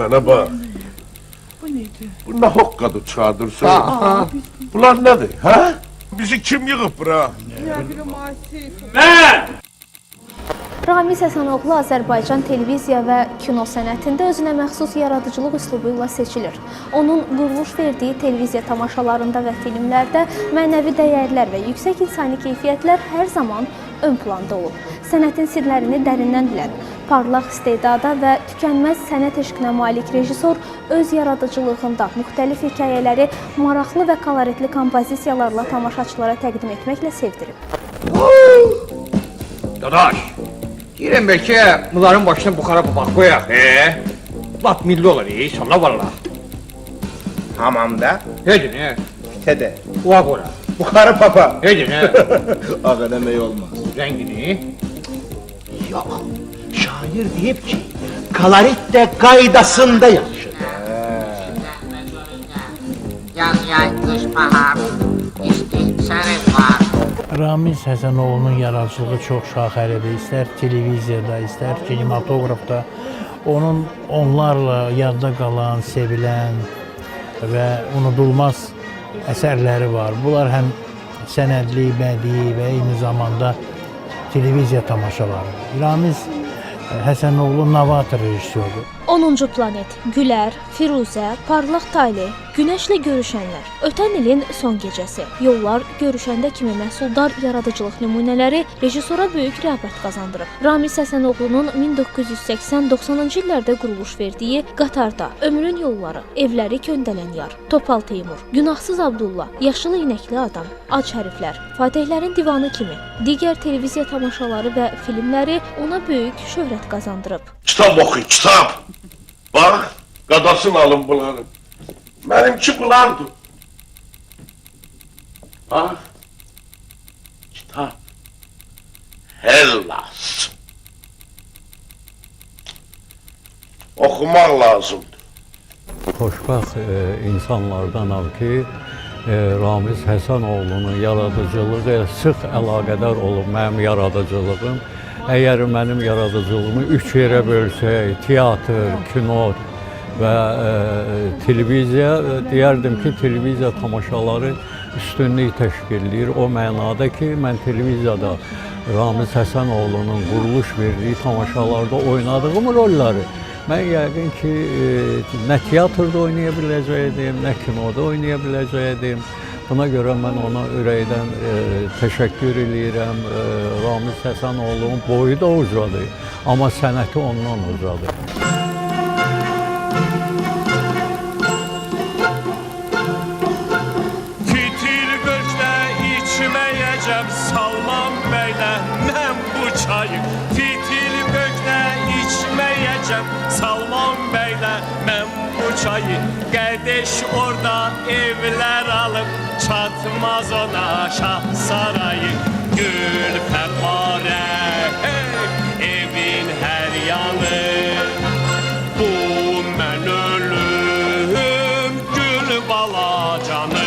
Mənə bax. Bu neydi? Bu ne hoqqadı çadırsa? Bunlar nədir, hə? Bizi kim yığıb bura? Ne bileyim Asif. Ramiz Həsənoğlu Azərbaycan televiziya və kino sənətində özünə məxsus yaradıcılıq üslubu ilə seçilir. Onun quruluş verdiyi televiziya tamaşalarında və filmlərdə mənəvi dəyərlər və yüksək insani keyfiyyətlər hər zaman ön planda olub. Sənətin sirlərini dərindən bilən, parlaq istedada və tükənməz sənət eşqinə malik rejissor öz yaradıcılığında müxtəlif hekayələri maraqlı və koloritli kompozisiyalarla tamaşaçılara təqdim etməklə sevdirib. Dadaş, deyirəm bəlkə bunların başına buxara papaq qoyaq, lap milli olur, inşallah valla. Hamamda? Heydi ne? Tede. Uğa qora. Buxarı papa. Heydi ne? Ağa demək olmaz. Rengini? Yox, şair deyib ki, kolorit də qaydasında yaxşıdır. Yaz, yay, qış, bahar, istihsarət var. Ramiz Həsənoğlunun yaradıcılığı çox şaxəlidir. İstər televiziyada, istər kinematografda. Onlarla yadda qalan, sevilən və unudulmaz əsərləri var. Bunlar həm sənədli, bədii və eyni zamanda televiziya tamaşaları. Ramiz Həsənoğlu novator rejissordur. 10-cu planet, Gülər, Firuzə, Parlaq Talih, Günəşlə görüşənlər, ötən ilin son gecəsi, Yollar görüşəndə kimi məhsuldar yaradıcılıq nümunələri rejissora böyük rəğbət qazandırıb. Ramiz Həsənoğlunun 1980-90-cı illərdə quruluş verdiyi Qatarda, Ömrün yolları, Evləri köndələn yar, Topal Teymur, Günahsız Abdullah, Yaşıl iynəkli adam, Ac hərflər, Fatihlərin divanı kimi digər televiziya tamaşaları və filmləri ona böyük şöhrət qazandırıb. Kitab oxu, kitab! Bax, qadasını alın bunların. Mənimki bulardır. Bax, kitab. Hellas. Oxumaq lazımdır. Xoşbəxt insanlardanam ki, Ramiz Həsənoğlunun yaradıcılığı sıx əlaqədar olub mənim yaradıcılığım. Əgər mənim yaradıcılığımı 3 yerə bölsək, teatr, kino və televiziya, deyərdim ki, televiziya tamaşaları üstünlük təşkil edir. O mənada ki, mən televiziyada Ramiz Həsənoğlunun quruluş verdiyi tamaşalarda oynadığım rolları mən yəqin ki, nə teatrda oynaya biləcəkdim, nə kinoda oynaya biləcəkdim. Buna görə mən ona ürəkdən təşəkkür edirəm. Ramiz Həsənoğlu'nun boyu da ucadır, amma sənəti ondan ucadır. Fitil qölçdə içməyəcəm Salman bəylə mən bu çayı. Fitil qölçdə içməyəcəm Salman bəylə mən bu çayı. Qədeş orada evlər alıb çatmaz ona şah sarayı. Gül pəparə evin hər yanı. Bu mən ölüm gül balacanı.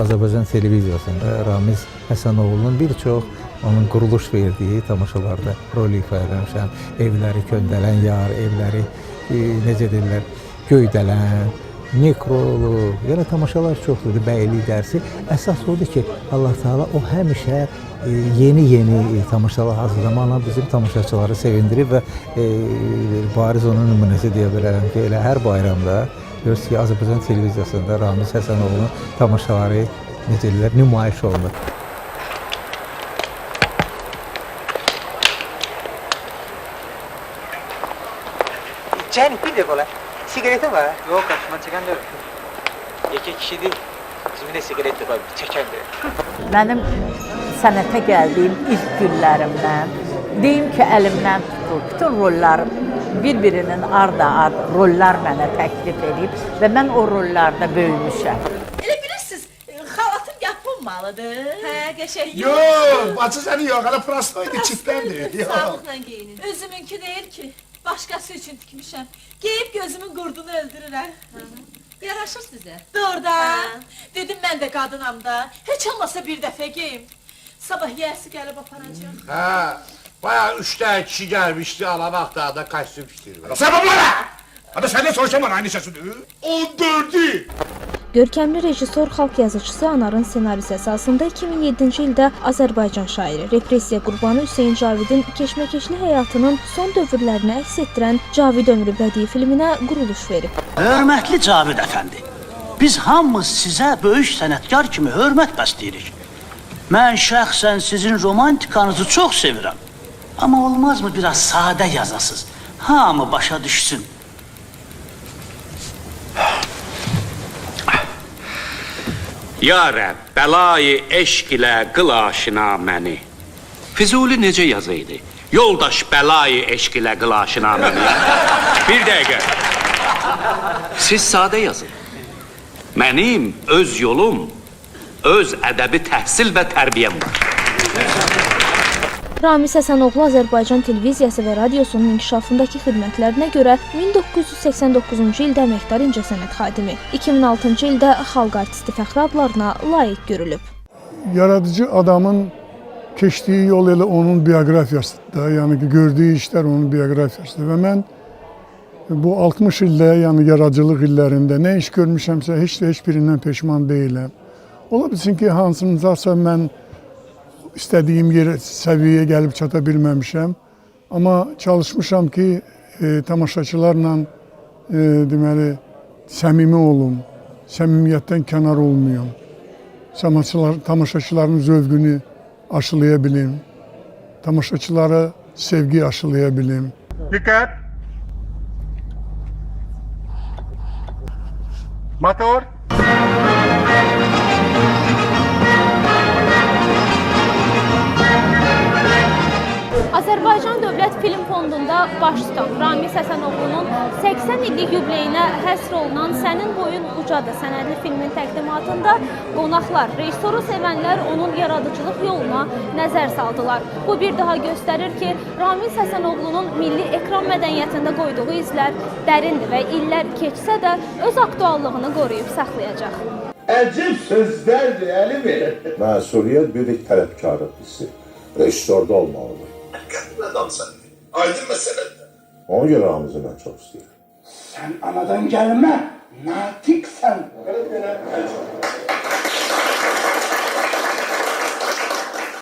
Azərbaycan televiziyasında Ramiz Həsənoğlunun bir çox onun quruluş verdiyi tamaşalarda rol ifa etmişəm. Evləri köndələn yar, evləri necə deyirlər, göydələn, nekrolu, yəni tamaşalar çoxdur, bəylik dərsi. Əsas odur ki, Allah Teala o həmişə yeni tamaşalar hazırlamaqla bizim tamaşaçıları sevindirib və bariz onun nümunəsi deyə bilərəm ki, elə hər bayramda görürsünüz ki, Azərbaycan televiziyasında Ramiz Həsənoğlunun tamaşaları necə deyirlər, nümayiş olunur. Cani bir de kola. Sigareti var. Yok karşıma çeken de yok. İki kişi değil. Bizimle sigaret de var. Çeken de. Mənim sənətə gəldiyim ilk günlərimdən, deyim ki, əlimdən tutub, bütün rollarım bir-birinin ard-ard rollar mənə təklif edib və mən o rollarda böyümüşəm. Elə bilirsiniz, xalatım yapılmalıdır. Hə, qəşəng. Yox, bacı səni yox, hələ prostoydu, çiftdəndir. Sağlıqla geyinin. Özümünkü deyil ki, başqası üçün tikmişəm. Geyib gözümün qurdunu öldürürəm. Yaraşır sizə. Doğrudan. Dedim mən də qadınam da. Heç olmasa bir dəfə geyim. Sabah yiyəsi gəlib aparacaq. Hə, bayağı 3 dənə kişi gəlmişdi, Alavaq dağda kostyum işləyir. Səbəblərə! Hadi senden soracağım bana aynı sesini. 14'ü. Görkəmli rejissor, xalq yazıçısı Anarın ssenarisi əsasında 2007-ci ildə Azərbaycan şairi, repressiya qurbanı Hüseyn Cavidin keşməkeşli həyatının son dövrlərini əks etdirən Cavid ömrü bədii filminə quruluş verib. Hörmətli Cavid əfəndi, biz hamımız sizə böyük sənətkar kimi hörmət bəsləyirik. Mən şəxsən sizin romantikanızı çox sevirəm. Amma olmazmı biraz sadə yazasız? Hamı başa düşsün. Ya Rəbb, bəlayı eşq ilə qıl aşina məni. Füzuli necə yazıydı? Yoldaş bəlayı eşq ilə qıl aşina məni. Bir dəqiqə. Siz sadə yazın. Mənim öz yolum, öz ədəbi təhsil və tərbiyəm var. Ramiz Həsənoğlu Azərbaycan televiziyası və radiosunun inkişafındakı xidmətlərinə görə 1989-cu ildə əməkdar incəsənət xadimi, 2006-cı ildə xalq artisti fəxri adlarına layiq görülüb. Yaradıcı adamın keçdiyi yol elə onun bioqrafiyasıdır, yəni ki, gördüyü işlər onun bioqrafiyasıdır və mən bu 60 ildə, yəni yaradıcılıq illərində nə iş görmüşəmsə heç birindən peşman deyiləm. Ola bilsin ki, hansınızasa mən istədiyim səviyyəyə gəlib çata bilməmişəm. Amma çalışmışam ki, tamaşaçılarla deməli, səmimi olum, səmimiyyətdən kənar olmayım. Tamaşaçıların zövqünü aşılaya bilim, tamaşaçılara sevgi aşılaya bilim. Dikkat. Motor. Azərbaycan Dövlət Film Fondunda baş tutan Ramiz Həsənoğlunun 80 illik yubileyinə həsr olunan Sənin boyun ucadır sənədli filmin təqdimatında qonaqlar, rejissoru sevənlər onun yaradıcılıq yoluna nəzər saldılar. Bu bir daha göstərir ki, Ramiz Həsənoğlunun milli ekran mədəniyyətində qoyduğu izlər dərindir və illər keçsə də öz aktuallığını qoruyub saxlayacaq. Əcib sözlərdir, Əli. Məsuliyyət birlik tələbkarı hissi. Rejissorda olmalıdır. Qətlən adamsan, aydın məsələdir. Ona görə Ramiz'i mən çox istəyirəm. Sən anadan gəlmə, natiksən.